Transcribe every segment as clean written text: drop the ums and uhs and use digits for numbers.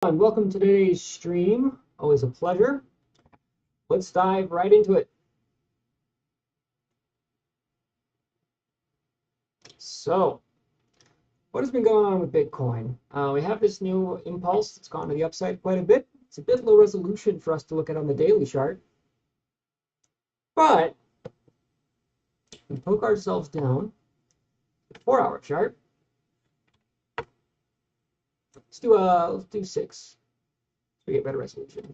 And welcome to today's stream. Always a pleasure. Let's dive right into it. So, what has been going on with Bitcoin? We have this new impulse that's gone to the upside quite a bit. It's a bit low resolution for us to look at on the daily chart. But we poke ourselves down the 4-hour chart. Let's do 6 so we get better resolution.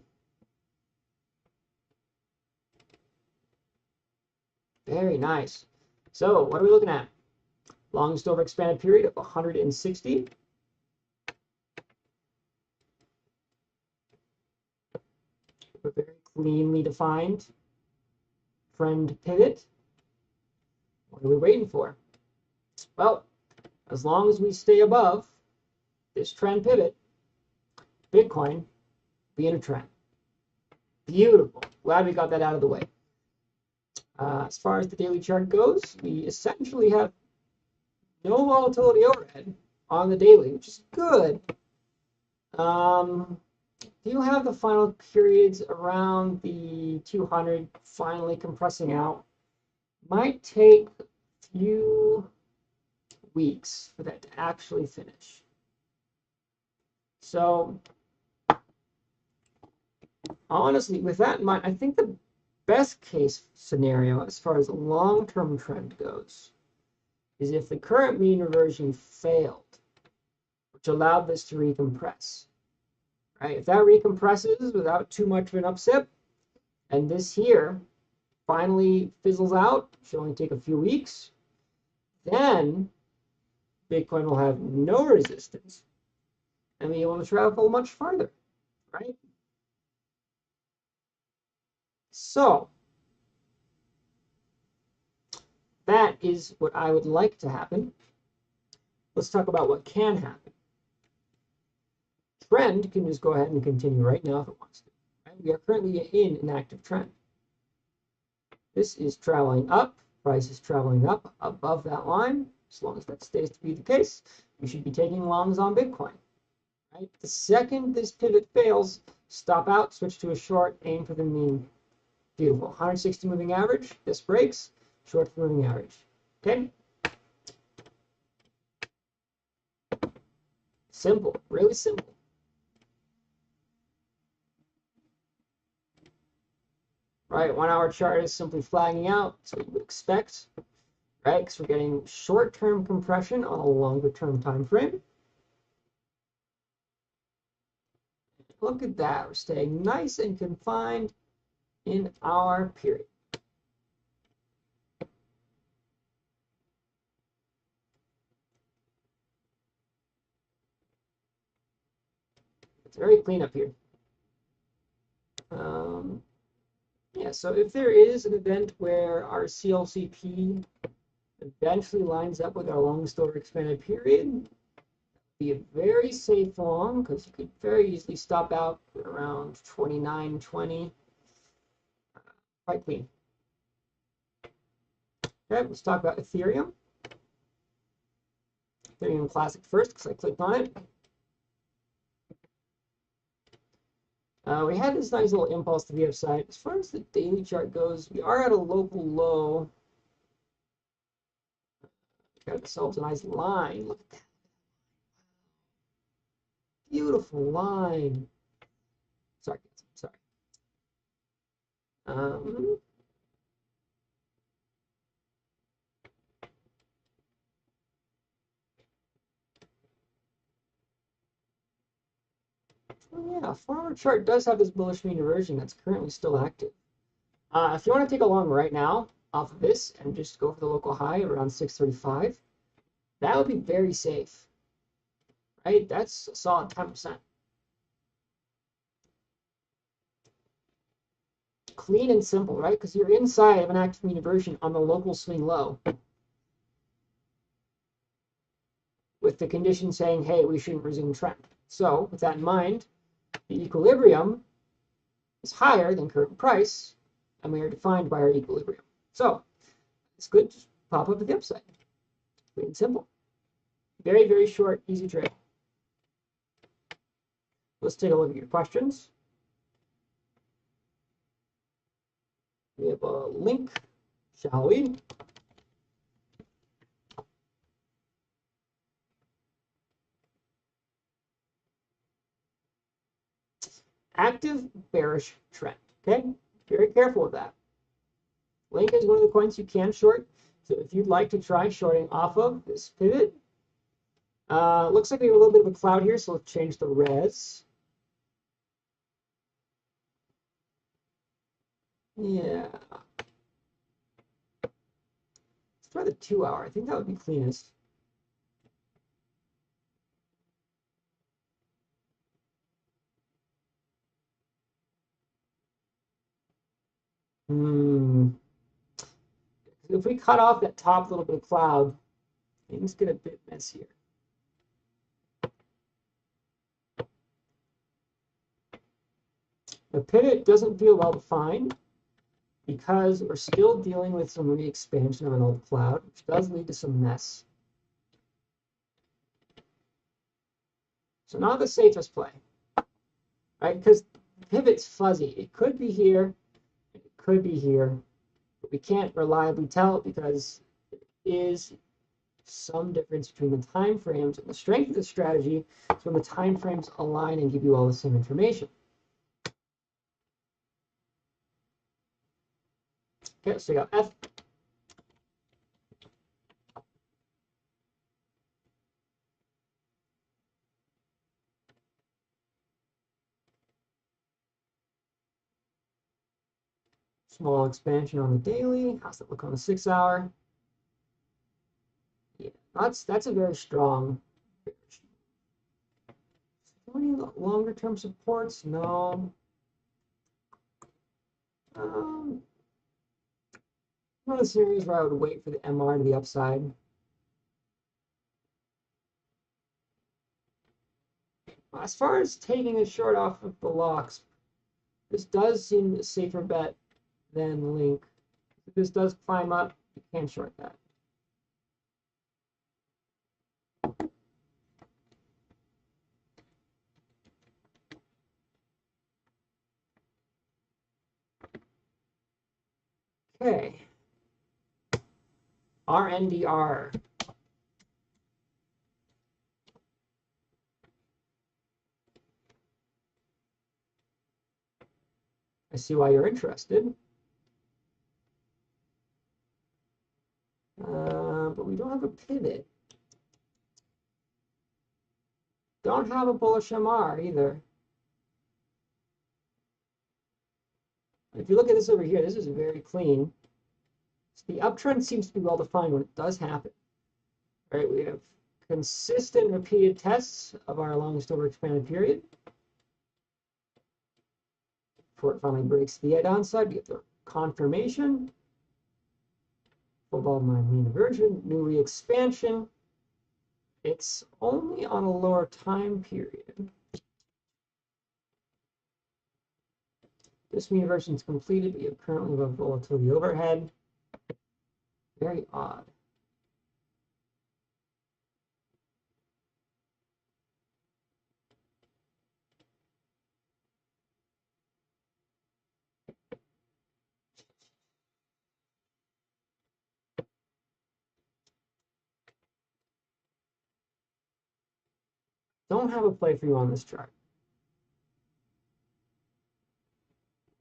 Very nice. So, what are we looking at? Longest overexpanded period of 160. A very cleanly defined trend pivot. What are we waiting for? Well, as long as we stay above this trend pivot, Bitcoin will be in a trend. Beautiful. Glad we got that out of the way. As far as the daily chart goes, we essentially have no volatility overhead on the daily, which is good. Do you have the final periods around the 200 finally compressing out? Might take a few weeks for that to actually finish. So honestly, with that in mind, I think the best case scenario as far as a long-term trend goes is if the current mean reversion failed, which allowed this to recompress. Right? If that recompresses without too much of an upset, and this here finally fizzles out, should only take a few weeks, then Bitcoin will have no resistance and be able to travel much farther, right? So that is what I would like to happen. Let's talk about what can happen. Trend can just go ahead and continue right now if it wants to. Right? We are currently in an active trend. This is traveling up. Price is traveling up above that line. As long as that stays to be the case, we should be taking longs on Bitcoin. Right? The second this pivot fails, stop out, switch to a short, aim for the mean. Beautiful. 160 moving average. This breaks. Short for moving average. Okay? Simple. Really simple. Right? 1-hour chart is simply flagging out. So you would expect. Right? Because we're getting short-term compression on a longer-term time frame. Look at that. We're staying nice and confined in our period. It's very clean up here. Yeah, so if there is an event where our CLCP eventually lines up with our longest overexpanded period, be a very safe long because you could very easily stop out around 29.20. Quite clean. Okay, let's talk about Ethereum. Ethereum Classic first because I clicked on it. We had this nice little impulse to the upside. As far as the daily chart goes, we are at a local low. Got ourselves a nice line. Look at that. Beautiful line. Sorry. Yeah, 4-hour chart does have this bullish mean reversion that's currently still active. If you want to take a long right now off of this and just go for the local high around 635, that would be very safe, right? That's a solid 10%. Clean and simple, right? Because you're inside of an active mean reversion on the local swing low with the condition saying, hey, we shouldn't resume trend. So with that in mind, the equilibrium is higher than current price, and we are defined by our equilibrium. So it's good to pop up to the upside. Clean and simple. Very, very short, easy trade. Let's take a look at your questions. We have a link, shall we? Active bearish trend, okay? Very careful with that. Link is one of the coins you can short. So if you'd like to try shorting off of this pivot, looks like we have a little bit of a cloud here, so let's change the res. Yeah. Let's try the 2 hour. I think that would be cleanest. If we cut off that top little bit of cloud, things get a bit messier. The pivot doesn't feel well defined because we're still dealing with some re-expansion of an old cloud, which does lead to some mess. So not the safest play, right? Because pivot's fuzzy. It could be here, it could be here, but we can't reliably tell because there is some difference between the time frames and the strength of the strategy. So when the time frames align and give you all the same information. Okay, so you got F. Small expansion on the daily. How's that look on the 6 hour? Yeah, that's a very strong. Any longer term supports? No. One of the series where I would wait for the MR to the upside. As far as taking a short off of the locks, this does seem a safer bet than Link. If this does climb up, you can short that. Okay. RNDR. I see why you're interested. But we don't have a pivot. Don't have a bullish MR either. If you look at this over here, this is very clean. So the uptrend seems to be well defined when it does happen. All right, we have consistent repeated tests of our longest overexpanded period. Before it finally breaks the downside, we get the confirmation. Full bottom line mean reversion, new re-expansion. It's only on a lower time period. This mean reversion is completed, but you have currently above volatility overhead. Very odd. Don't have a play for you on this chart.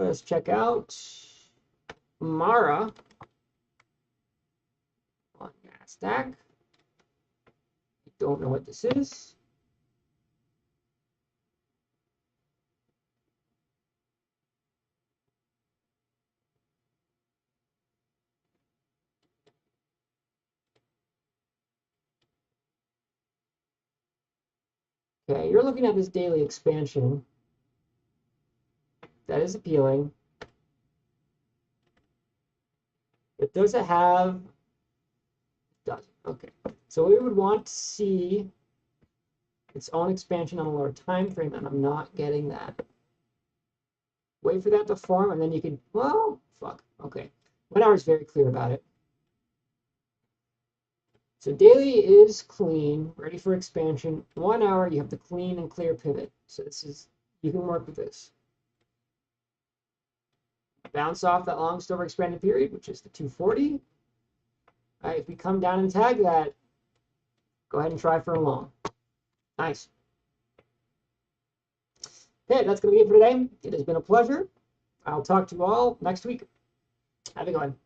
Let's check out Mara on NASDAQ. Don't know what this is. Okay, you're looking at this daily expansion. That is appealing. But does it have? It doesn't. Okay. So we would want to see its own expansion on a lower time frame, and I'm not getting that. Wait for that to form, and then you can, well, fuck. Okay. 1 hour is very clear about it. So daily is clean, ready for expansion. 1 hour, you have the clean and clear pivot. So this is, you can work with this. Bounce off that longest overexpanded period, which is the 240. All right, if we come down and tag that, go ahead and try for a long. Nice. Okay, that's going to be it for today. It has been a pleasure. I'll talk to you all next week. Have a good one.